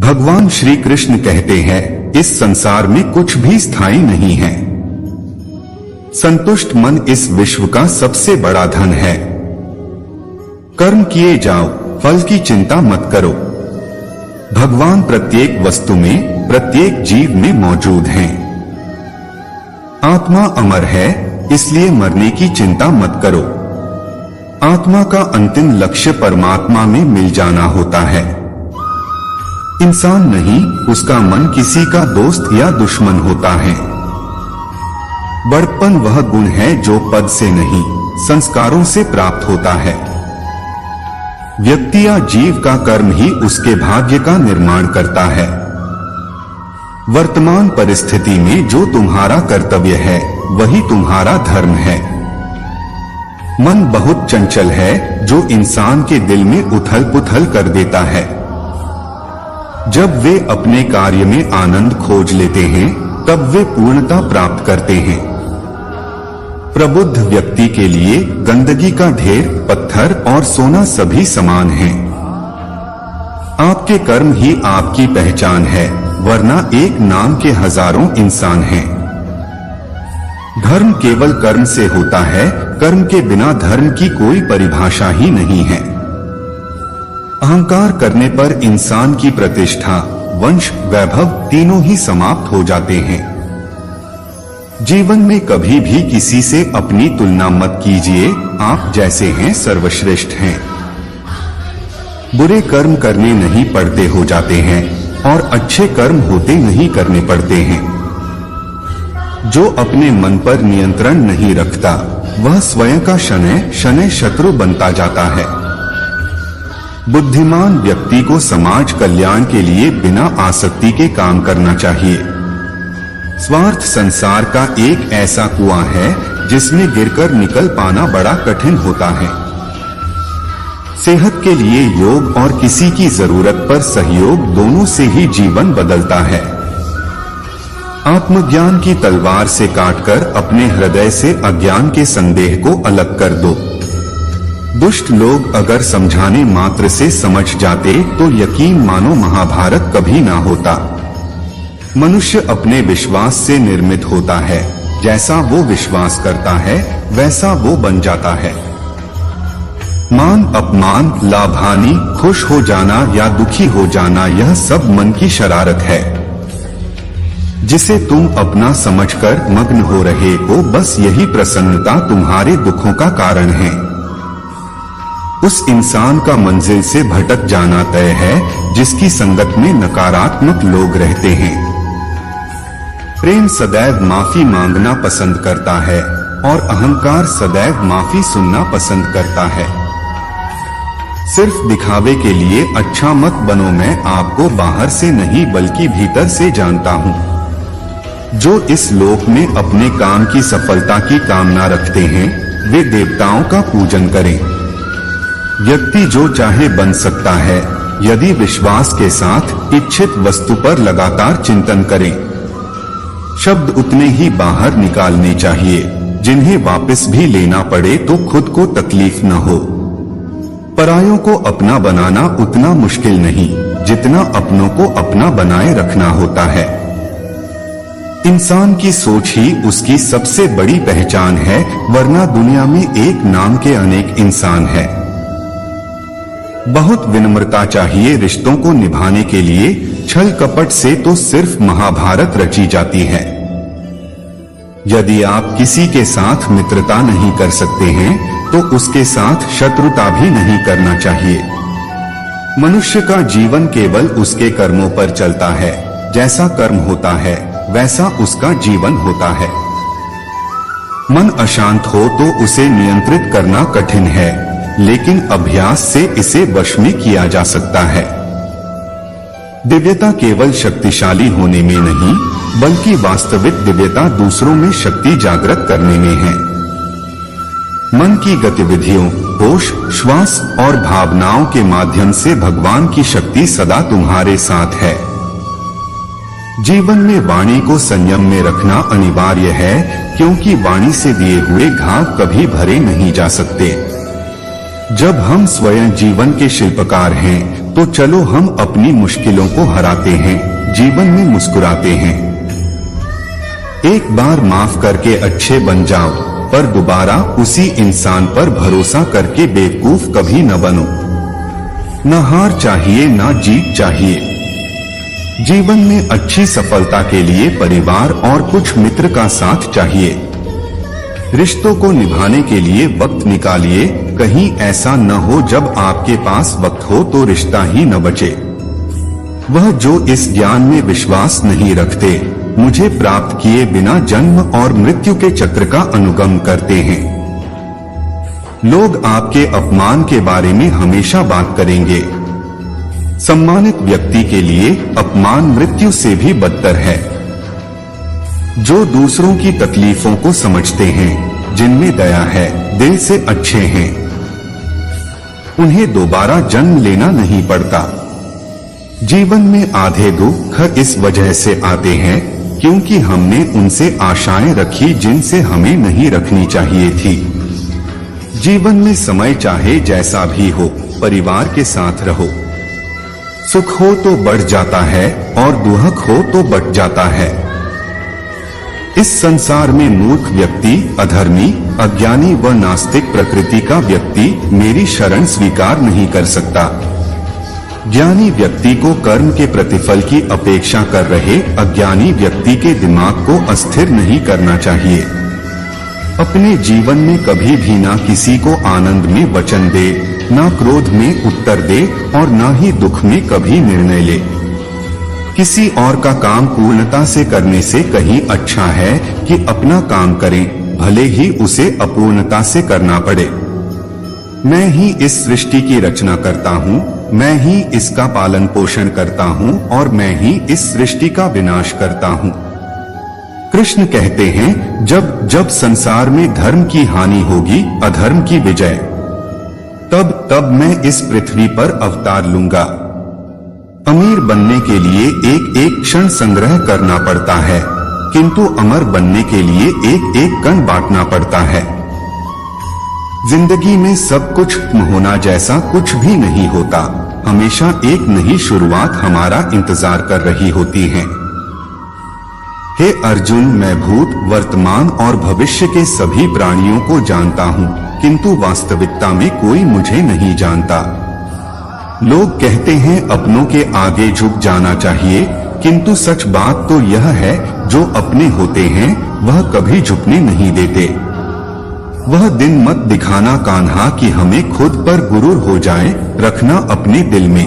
भगवान श्री कृष्ण कहते हैं, इस संसार में कुछ भी स्थायी नहीं है। संतुष्ट मन इस विश्व का सबसे बड़ा धन है। कर्म किए जाओ, फल की चिंता मत करो। भगवान प्रत्येक वस्तु में, प्रत्येक जीव में मौजूद हैं। आत्मा अमर है, इसलिए मरने की चिंता मत करो। आत्मा का अंतिम लक्ष्य परमात्मा में मिल जाना होता है। इंसान नहीं, उसका मन किसी का दोस्त या दुश्मन होता है। बड़प्पन वह गुण है जो पद से नहीं, संस्कारों से प्राप्त होता है। व्यक्ति या जीव का कर्म ही उसके भाग्य का निर्माण करता है। वर्तमान परिस्थिति में जो तुम्हारा कर्तव्य है, वही तुम्हारा धर्म है। मन बहुत चंचल है, जो इंसान के दिल में उथल पुथल कर देता है। जब वे अपने कार्य में आनंद खोज लेते हैं, तब वे पूर्णता प्राप्त करते हैं। प्रबुद्ध व्यक्ति के लिए गंदगी का ढेर, पत्थर और सोना सभी समान हैं। आपके कर्म ही आपकी पहचान है, वरना एक नाम के हजारों इंसान हैं। धर्म केवल कर्म से होता है, कर्म के बिना धर्म की कोई परिभाषा ही नहीं है। अहंकार करने पर इंसान की प्रतिष्ठा, वंश, वैभव तीनों ही समाप्त हो जाते हैं। जीवन में कभी भी किसी से अपनी तुलना मत कीजिए, आप जैसे हैं सर्वश्रेष्ठ हैं। बुरे कर्म करने नहीं पड़ते हो जाते हैं, और अच्छे कर्म होते नहीं करने पड़ते हैं। जो अपने मन पर नियंत्रण नहीं रखता, वह स्वयं का शनैः शनैः शत्रु बनता जाता है। बुद्धिमान व्यक्ति को समाज कल्याण के लिए बिना आसक्ति के काम करना चाहिए। स्वार्थ संसार का एक ऐसा कुआं है, जिसमें गिरकर निकल पाना बड़ा कठिन होता है। सेहत के लिए योग और किसी की जरूरत पर सहयोग, दोनों से ही जीवन बदलता है। आत्मज्ञान की तलवार से काटकर अपने हृदय से अज्ञान के संदेह को अलग कर दो। दुष्ट लोग अगर समझाने मात्र से समझ जाते, तो यकीन मानो महाभारत कभी ना होता। मनुष्य अपने विश्वास से निर्मित होता है। जैसा वो विश्वास करता है, वैसा वो बन जाता है। मान अपमान, लाभ हानि, खुश हो जाना या दुखी हो जाना, यह सब मन की शरारत है, जिसे तुम अपना समझकर मग्न हो रहे हो। बस यही प्रसन्नता तुम्हारे दुखों का कारण है। उस इंसान का मंजिल से भटक जाना तय है, जिसकी संगत में नकारात्मक लोग रहते हैं। प्रेम सदैव माफी मांगना पसंद करता है, और अहंकार सदैव माफी सुनना पसंद करता है। सिर्फ दिखावे के लिए अच्छा मत बनो। मैं आपको बाहर से नहीं बल्कि भीतर से जानता हूँ। जो इस लोक में अपने काम की सफलता की कामना रखते हैं, वे देवताओं का पूजन करें। व्यक्ति जो चाहे बन सकता है, यदि विश्वास के साथ इच्छित वस्तु पर लगातार चिंतन करें। शब्द उतने ही बाहर निकालने चाहिए, जिन्हें वापस भी लेना पड़े तो खुद को तकलीफ न हो। परायों को अपना बनाना उतना मुश्किल नहीं, जितना अपनों को अपना बनाए रखना होता है। इंसान की सोच ही उसकी सबसे बड़ी पहचान है, वरना दुनिया में एक नाम के अनेक इंसान हैं। बहुत विनम्रता चाहिए रिश्तों को निभाने के लिए। छल कपट से तो सिर्फ महाभारत रची जाती है। यदि आप किसी के साथ मित्रता नहीं कर सकते हैं, तो उसके साथ शत्रुता भी नहीं करना चाहिए। मनुष्य का जीवन केवल उसके कर्मों पर चलता है। जैसा कर्म होता है, वैसा उसका जीवन होता है। मन अशांत हो तो उसे नियंत्रित करना कठिन है, लेकिन अभ्यास से इसे वश में किया जा सकता है। दिव्यता केवल शक्तिशाली होने में नहीं, बल्कि वास्तविक दिव्यता दूसरों में शक्ति जागृत करने में है। मन की गतिविधियों, होश, श्वास और भावनाओं के माध्यम से भगवान की शक्ति सदा तुम्हारे साथ है। जीवन में वाणी को संयम में रखना अनिवार्य है, क्योंकि वाणी से दिए हुए घाव कभी भरे नहीं जा सकते। जब हम स्वयं जीवन के शिल्पकार हैं, तो चलो हम अपनी मुश्किलों को हराते हैं, जीवन में मुस्कुराते हैं। एक बार माफ करके अच्छे बन जाओ, पर दोबारा उसी इंसान पर भरोसा करके बेवकूफ कभी न बनो। न हार चाहिए न जीत चाहिए। जीवन में अच्छी सफलता के लिए परिवार और कुछ मित्र का साथ चाहिए। रिश्तों को निभाने के लिए वक्त निकालिए, कहीं ऐसा न हो जब आपके पास वक्त हो तो रिश्ता ही न बचे। वह जो इस ज्ञान में विश्वास नहीं रखते, मुझे प्राप्त किए बिना जन्म और मृत्यु के चक्र का अनुगम करते हैं। लोग आपके अपमान के बारे में हमेशा बात करेंगे। सम्मानित व्यक्ति के लिए अपमान मृत्यु से भी बदतर है। जो दूसरों की तकलीफों को समझते हैं, जिनमें दया है, दिल से अच्छे हैं, उन्हें दोबारा जन्म लेना नहीं पड़ता। जीवन में आधे दुख इस वजह से आते हैं क्योंकि हमने उनसे आशाएं रखी जिनसे हमें नहीं रखनी चाहिए थी। जीवन में समय चाहे जैसा भी हो, परिवार के साथ रहो। सुख हो तो बढ़ जाता है और दुख हो तो बढ़ जाता है। इस संसार में मूर्ख व्यक्ति, अधर्मी, अज्ञानी व नास्तिक प्रकृति का व्यक्ति मेरी शरण स्वीकार नहीं कर सकता। ज्ञानी व्यक्ति को कर्म के प्रतिफल की अपेक्षा कर रहे अज्ञानी व्यक्ति के दिमाग को अस्थिर नहीं करना चाहिए। अपने जीवन में कभी भी ना किसी को आनंद में वचन दे, ना क्रोध में उत्तर दे और ना ही दुख में कभी निर्णय ले। किसी और का काम पूर्णता से करने से कहीं अच्छा है कि अपना काम करें, भले ही उसे अपूर्णता से करना पड़े। मैं ही इस सृष्टि की रचना करता हूँ, मैं ही इसका पालन पोषण करता हूँ और मैं ही इस सृष्टि का विनाश करता हूँ। कृष्ण कहते हैं, जब जब संसार में धर्म की हानि होगी, अधर्म की विजय, तब तब मैं इस पृथ्वी पर अवतार लूंगा। अमीर बनने के लिए एक एक क्षण संग्रह करना पड़ता है, किंतु अमर बनने के लिए एक एक कण बांटना पड़ता है। जिंदगी में सब कुछ होना जैसा कुछ भी नहीं होता। हमेशा एक नई शुरुआत हमारा इंतजार कर रही होती है। हे अर्जुन, मैं भूत, वर्तमान और भविष्य के सभी प्राणियों को जानता हूँ, किंतु वास्तविकता में कोई मुझे नहीं जानता। लोग कहते हैं अपनों के आगे झुक जाना चाहिए, किंतु सच बात तो यह है, जो अपने होते हैं वह कभी झुकने नहीं देते। वह दिन मत दिखाना कान्हा कि हमें खुद पर गुरूर हो जाए, रखना अपने दिल में।